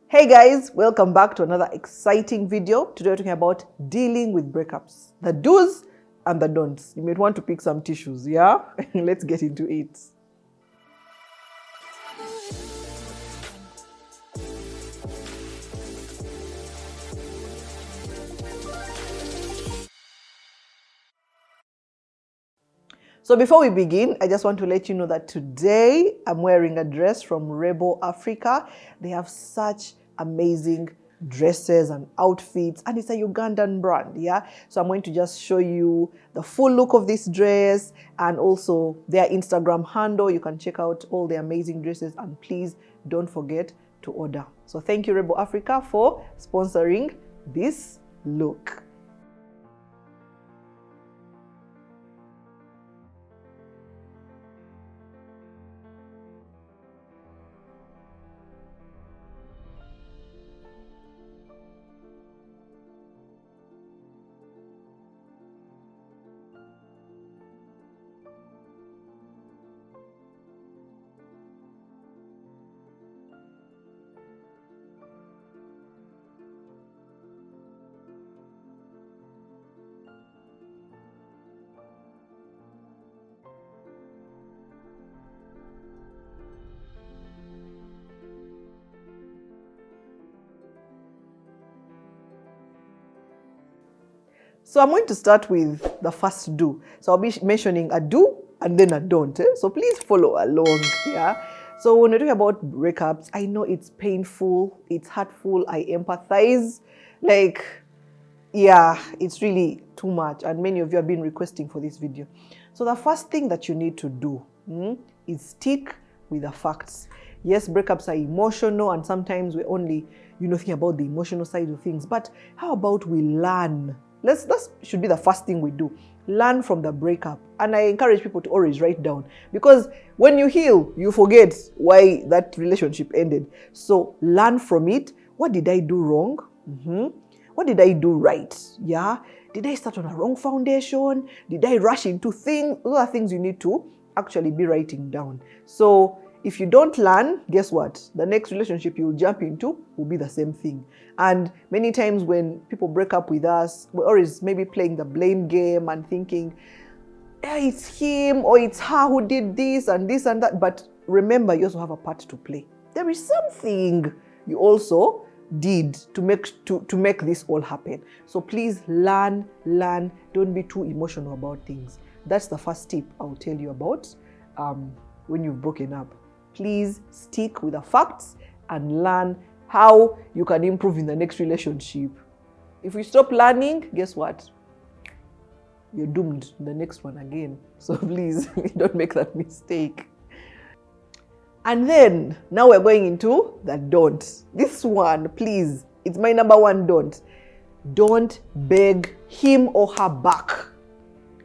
Hey guys, welcome back to another exciting video. Today we're talking about dealing with breakups, the do's and the don'ts. You might want to pick some tissues, yeah? Let's get into it. So before we begin, I just want to let you know that today I'm wearing a dress from Rebel Africa. They have such amazing dresses and outfits, and it's a Ugandan brand, yeah? So I'm going to just show you the full look of this dress and also their Instagram handle. You can check out all the amazing dresses, and please don't forget to order. So thank you, Rebel Africa, for sponsoring this look. So I'm going to start with the first do. So I'll be mentioning a do and then a don't. So please follow along, yeah? So when we're talking about breakups, I know it's painful, it's hurtful, I empathize. Yeah, it's really too much, and many of you have been requesting for this video. So the first thing that you need to do is stick with the facts. Yes, breakups are emotional, and sometimes we're only, thinking about the emotional side of things. But how about we learn? That should be the first thing we do. Learn from the breakup. And I encourage people to always write down, because when you heal, you forget why that relationship ended. So learn from it. What did I do wrong? What did I do right? Yeah. Did I start on a wrong foundation? Did I rush into things? Those are things you need to actually be writing down. So if you don't learn, guess what? The next relationship you'll jump into will be the same thing. And many times when people break up with us, we're always maybe playing the blame game and thinking, it's him or it's her who did this and that. But remember, you also have a part to play. There is something you also did to make this all happen. So please learn. Don't be too emotional about things. That's the first tip I'll tell you about when you've broken up. Please stick with the facts and learn how you can improve in the next relationship. If you stop learning, guess what? You're doomed in the next one again. So please don't make that mistake. And then now we're going into the don't. This one, please, it's my number one don't. Don't beg him or her back.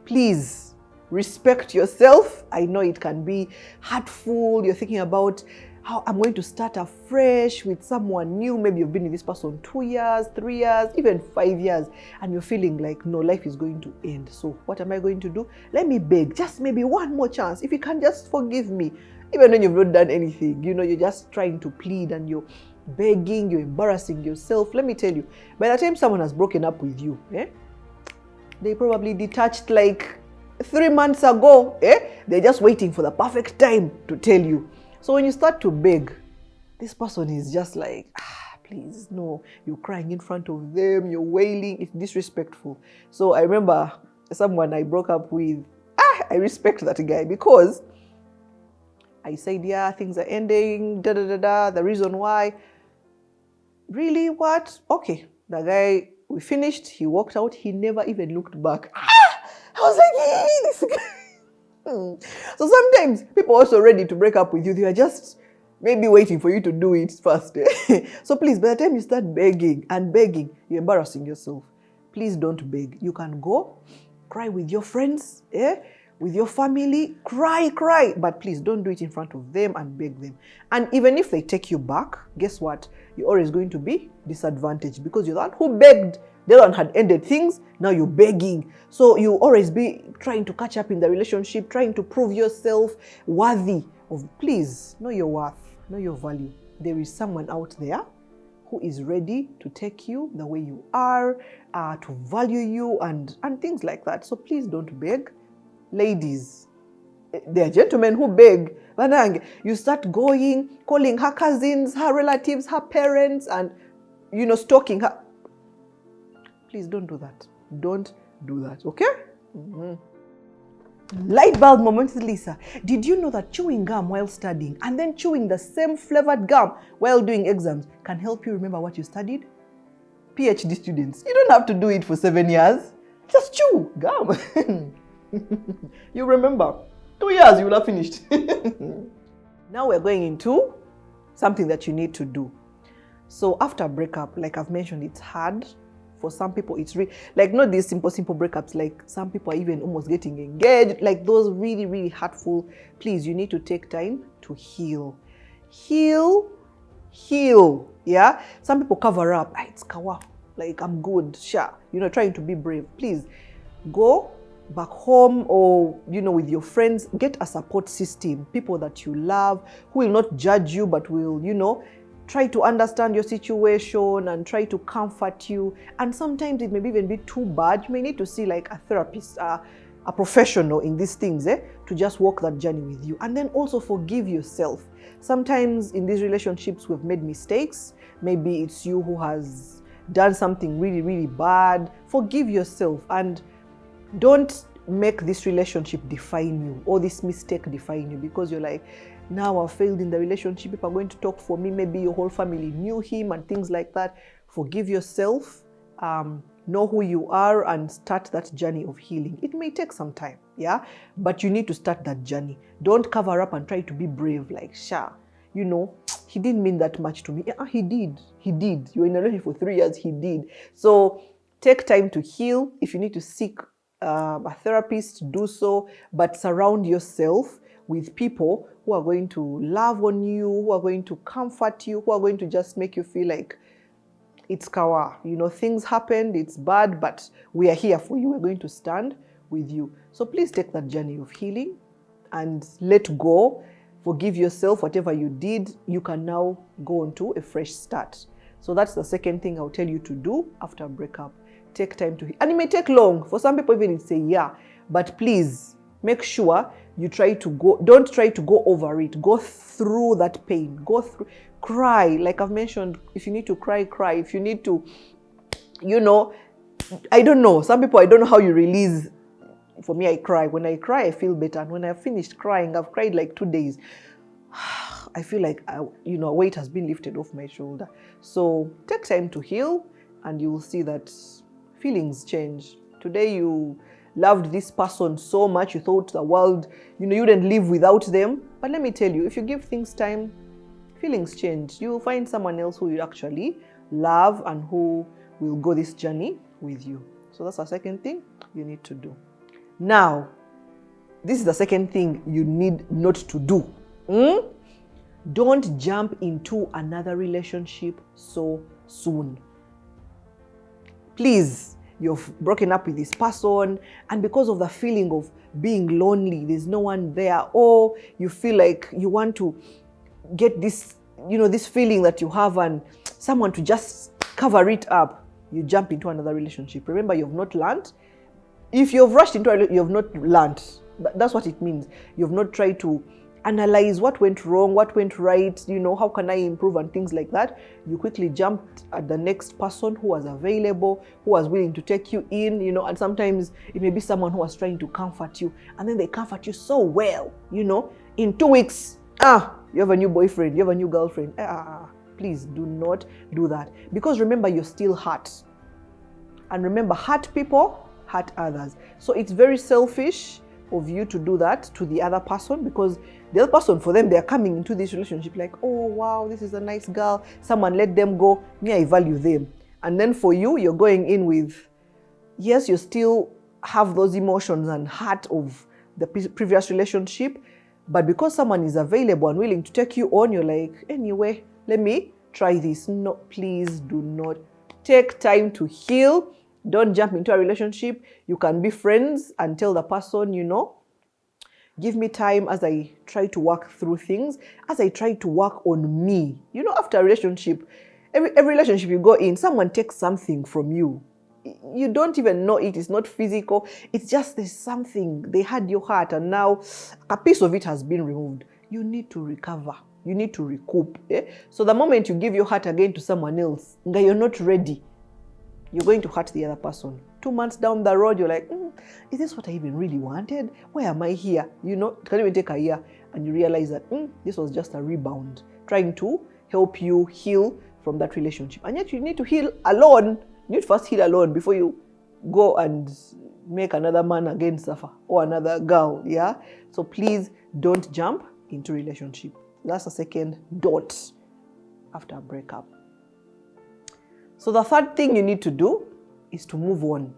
Please. Respect yourself. I know it can be hurtful. You're thinking about how I'm going to start afresh with someone new. Maybe you've been with this person 2 years, 3 years, even 5 years, and you're feeling like, no, life is going to end. So what am I going to do? Let me beg, just maybe one more chance. If you can just forgive me, even when you've not done anything, you're just trying to plead and you're begging, you're embarrassing yourself. Let me tell you, by the time someone has broken up with you, they probably detached like 3 months ago. They're just waiting for the perfect time to tell you. So when you start to beg, this person is just like, please, no. You're crying in front of them, you're wailing, it's disrespectful. So I remember someone I broke up with, I respect that guy, because I said, yeah, things are ending, the reason why. Really, what? Okay, the guy, we finished, he walked out, he never even looked back. I was like, hey, this guy. So sometimes people are also ready to break up with you. They are just maybe waiting for you to do it first. So please, by the time you start begging, you're embarrassing yourself. Please don't beg. You can go, cry with your friends, with your family, cry. But please don't do it in front of them and beg them. And even if they take you back, guess what? You're always going to be disadvantaged, because you're the one who begged. The other one had ended things, now you're begging. So you always be trying to catch up in the relationship, trying to prove yourself worthy of. Please, know your worth, know your value. There is someone out there who is ready to take you the way you are, to value you and things like that. So please don't beg. Ladies, there are gentlemen who beg. You start going, calling her cousins, her relatives, her parents, and, stalking her. Please don't do that. Don't do that, okay? Light bulb moment with Lisa. Did you know that chewing gum while studying and then chewing the same flavored gum while doing exams can help you remember what you studied? PhD students, you don't have to do it for 7 years. Just chew gum. You remember. 2 years, you will have finished. Now we're going into something that you need to do. So after a breakup, like I've mentioned, it's hard. For some people, it's like not these simple breakups. Like some people are even almost getting engaged. Like those really hurtful. Please, you need to take time to heal. Heal. Yeah. Some people cover up. It's kawa. Like I'm good. Sure. Trying to be brave. Please go back home or, with your friends. Get a support system. People that you love who will not judge you, but will, try to understand your situation and try to comfort you. And sometimes it may even be too bad. You may need to see like a therapist, a professional in these things, to just walk that journey with you. And then also forgive yourself. Sometimes in these relationships, we've made mistakes. Maybe it's you who has done something really bad. Forgive yourself and don't make this relationship define you or this mistake define you, because you're like, now I've failed in the relationship. People are going to talk for me. Maybe your whole family knew him and things like that. Forgive yourself, know who you are, and start that journey of healing. It may take some time, yeah? But you need to start that journey. Don't cover up and try to be brave like, he didn't mean that much to me. Yeah, he did. You're in a relationship for 3 years. He did. So take time to heal. If you need to seek a therapist, do so. But surround yourself with people who are going to love on you, who are going to comfort you, who are going to just make you feel like it's kawa. Things happened, it's bad, but we are here for you. We're going to stand with you. So please take that journey of healing and let go. Forgive yourself. Whatever you did, you can now go on to a fresh start. So that's the second thing I'll tell you to do after a breakup. Take time to heal. And it may take long. For some people, even it's a year. But please, make sure you don't try to go over it. Go through that pain. Cry. Like I've mentioned, if you need to cry, cry. If you need to, I don't know. Some people, I don't know how you release. For me, I cry. When I cry, I feel better. And when I've finished crying, I've cried like 2 days. I feel like, a weight has been lifted off my shoulder. So take time to heal and you will see that feelings change. Today you loved this person so much, you thought the world, you wouldn't live without them. But let me tell you, if you give things time, feelings change. You will find someone else who you actually love and who will go this journey with you. So that's the second thing you need to do. Now, this is the second thing you need not to do. Don't jump into another relationship so soon. Please, you've broken up with this person, and because of the feeling of being lonely, there's no one there, or you feel like you want to get this, this feeling that you have and someone to just cover it up, you jump into another relationship. Remember, you've not learned. If you've rushed into a relationship, you've not learned. That's what it means. You've not tried to analyze what went wrong, what went right, how can I improve and things like that. You quickly jumped at the next person who was available, who was willing to take you in, and sometimes it may be someone who was trying to comfort you, and then they comfort you so well, in 2 weeks, you have a new boyfriend, you have a new girlfriend. Please do not do that, because remember, you're still hurt. And remember, hurt people hurt others. So it's very selfish of you to do that to the other person, because the other person, for them, they're coming into this relationship like, oh wow, this is a nice girl, someone let them go, me, I value them. And then for you, you're going in with, yes, you still have those emotions and heart of the previous relationship, but because someone is available and willing to take you on, you're like, anyway, let me try this. No, please do not. Take time to heal. Don't jump into a relationship. You can be friends and tell the person, give me time as I try to work through things, as I try to work on me. After a relationship, every relationship you go in, someone takes something from you. You don't even know it. It's not physical. It's just there's something. They had your heart and now a piece of it has been removed. You need to recover. You need to recoup. So the moment you give your heart again to someone else, you're not ready. You're going to hurt the other person. 2 months down the road, you're like, is this what I even really wanted? Why am I here? It can even take a year and you realize that this was just a rebound, trying to help you heal from that relationship. And yet you need to heal alone. You need to first heal alone before you go and make another man again suffer or another girl. Yeah. So please don't jump into relationship. That's a second dot after a breakup. So the third thing you need to do is to move on.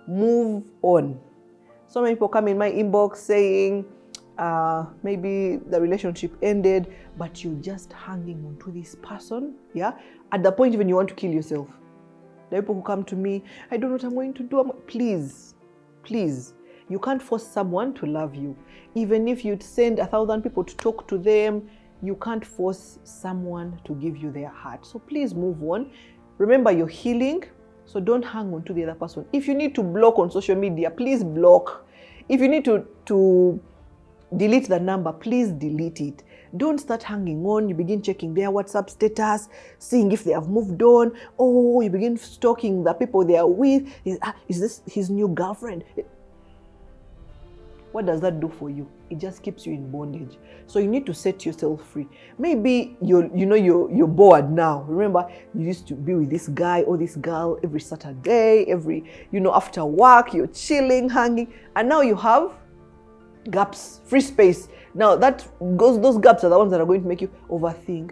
Move on. So many people come in my inbox saying, maybe the relationship ended, but you're just hanging on to this person. Yeah. At the point even you want to kill yourself. The people who come to me, I don't know what I'm going to do. Please. You can't force someone to love you. Even if you'd send 1,000 people to talk to them, you can't force someone to give you their heart. So please move on. Remember, you're healing, so don't hang on to the other person. If you need to block on social media, please block. If you need to delete the number, please delete it. Don't start hanging on. You begin checking their WhatsApp status, seeing if they have moved on. Oh, you begin stalking the people they are with. Is this his new girlfriend? What does that do for you? It just keeps you in bondage. So you need to set yourself free. Maybe you're bored now. Remember, you used to be with this guy or this girl every Saturday, after work, you're chilling, hanging, and now you have gaps, free space. Now those gaps are the ones that are going to make you overthink.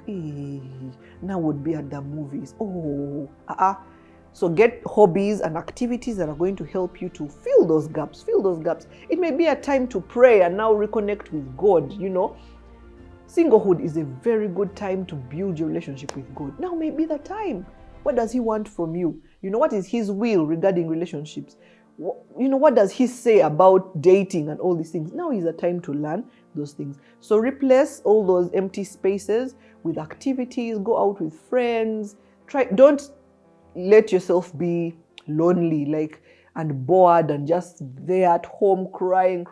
Now would be at the movies. So get hobbies and activities that are going to help you to fill those gaps. It may be a time to pray and now reconnect with God. Singlehood is a very good time to build your relationship with God. Now may be the time. What does He want from you? What is His will regarding relationships? What does He say about dating and all these things? Now is the time to learn those things. So replace all those empty spaces with activities. Go out with friends. Don't let yourself be lonely, and bored and just there at home crying.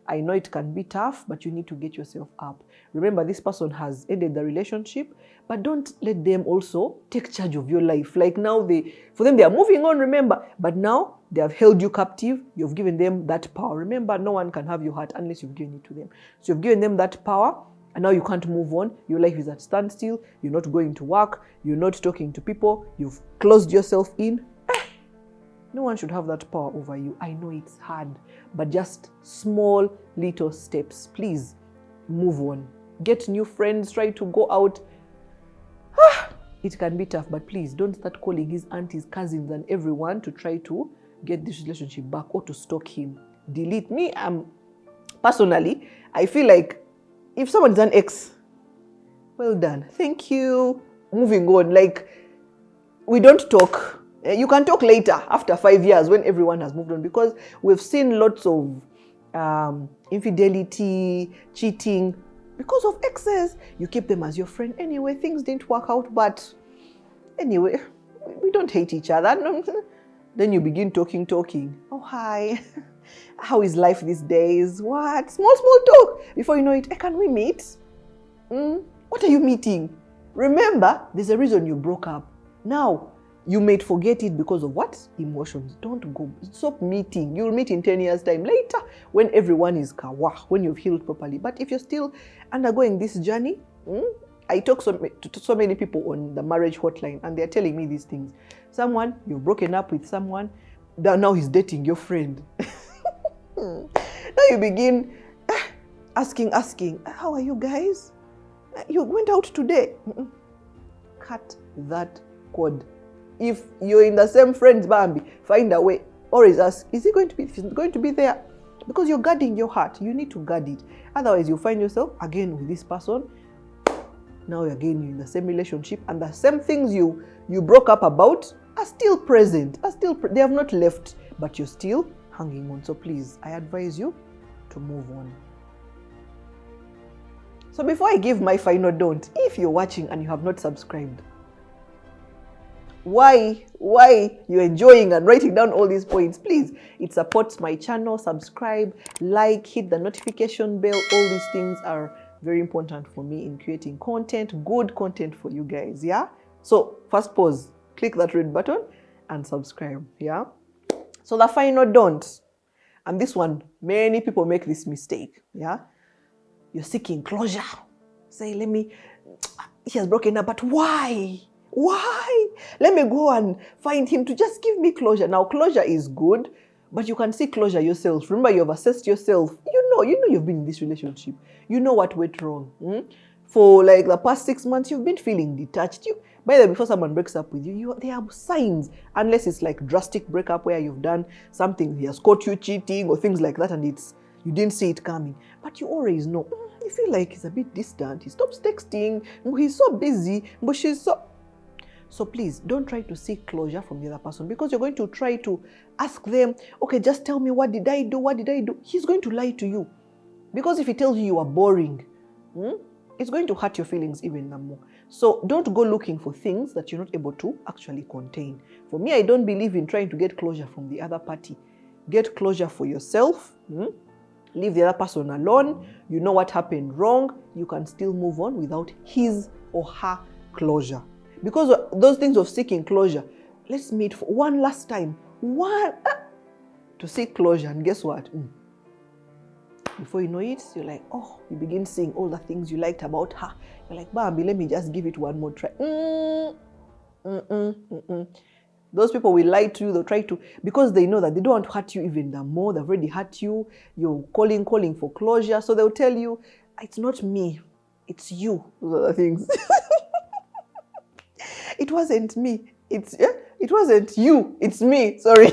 I know it can be tough, but you need to get yourself up. Remember, this person has ended the relationship, but don't let them also take charge of your life. Now for them, they are moving on, remember, but now they have held you captive. You've given them that power. Remember, no one can have your heart unless you've given it to them. So you've given them that power, and now you can't move on. Your life is at standstill. You're not going to work. You're not talking to people. You've closed yourself in. No one should have that power over you. I know it's hard, but just small little steps. Please move on. Get new friends. Try to go out. It can be tough, but please don't start calling his aunties, cousins, and everyone to try to get this relationship back or to stalk him. Delete me. Personally, I feel like if someone's an ex, well done. Thank you. Moving on. We don't talk. You can talk later after 5 years when everyone has moved on, because we've seen lots of infidelity, cheating because of exes. You keep them as your friend anyway. Things didn't work out, but anyway, we don't hate each other. Then you begin talking. Oh, hi. How is life these days? What? Small talk. Before you know it, can we meet? What are you meeting? Remember, there's a reason you broke up. Now, you may forget it because of what? Emotions. Don't go. Stop meeting. You'll meet in 10 years' time later when everyone is kawa, when you've healed properly. But if you're still undergoing this journey, I talk to so many people on the marriage hotline, and they're telling me these things. You've broken up with someone, now he's dating your friend. Now you begin asking, how are you guys? You went out today. Cut that cord. If you're in the same friends, Bambi, find a way. Always ask, is he going to be there? Because you're guarding your heart. You need to guard it. Otherwise, you'll find yourself again with this person. Now again, you're in the same relationship, and the same things you broke up about are still present. They have not left, but you're still hanging on. So please, I advise you to move on. So before I give my final don't, if you're watching and you have not subscribed, why you're enjoying and writing down all these points, please, it supports my channel. Subscribe, like, hit the notification bell. All these things are very important for me in creating content, good content for you guys. Yeah, so first pause, click that red button and subscribe. Yeah, so the final don't, and this one, many people make this mistake. Yeah, you're seeking closure. Say, he has broken up, but why? Let me go and find him to just give me closure. Now, closure is good, but you can see closure yourself. Remember, you've assessed yourself. You know you've been in this relationship. You know what went wrong. For like the past 6 months, you've been feeling detached. By the way, before someone breaks up with you, there are signs, unless it's like drastic breakup where you've done something, he has caught you cheating or things like that, and you didn't see it coming. But you always know. You feel like he's a bit distant. He stops texting. He's so busy. But she's so... So please, don't try to seek closure from the other person, because you're going to try to ask them, okay, just tell me, what did I do? He's going to lie to you. Because if he tells you you are boring, it's going to hurt your feelings even more. So don't go looking for things that you're not able to actually contain. For me, I don't believe in trying to get closure from the other party. Get closure for yourself. Leave the other person alone. You know what happened wrong. You can still move on without his or her closure. Because those things of seeking closure, let's meet for one last time. To seek closure. And guess what? Before you know it, you're like, oh, you begin seeing all the things you liked about her. You're like, Bambi, let me just give it one more try. Those people will lie to you. They'll try to, because they know that they don't want to hurt you even more. They've already hurt you. You're calling for closure. So they'll tell you, it's not me, it's you. Those are the things. It wasn't me. It wasn't you. It's me. Sorry.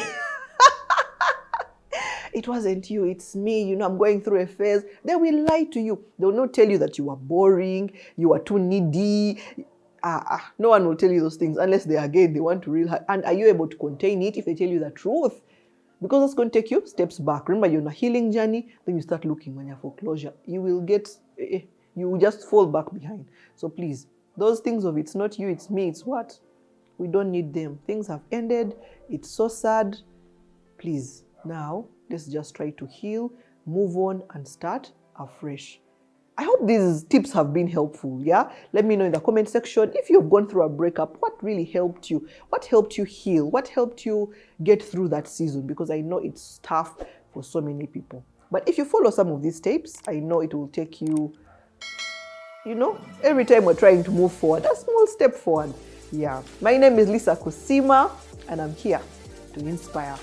It wasn't you. It's me. I'm going through a phase. They will lie to you. They will not tell you that you are boring. You are too needy. No one will tell you those things unless they want to real hard. And are you able to contain it if they tell you the truth? Because that's going to take you steps back. Remember, you're on a healing journey. Then you start looking for closure. You will just fall back behind. So please, those things of it's not you, it's me, it's what? We don't need them. Things have ended. It's so sad. Please, now, let's just try to heal, move on, and start afresh. I hope these tips have been helpful, yeah? Let me know in the comment section if you've gone through a breakup, what really helped you? What helped you heal? What helped you get through that season? Because I know it's tough for so many people. But if you follow some of these tips, I know it will take you, every time we're trying to move forward, a small step forward. Yeah. My name is Lisa Kusima, and I'm here to inspire.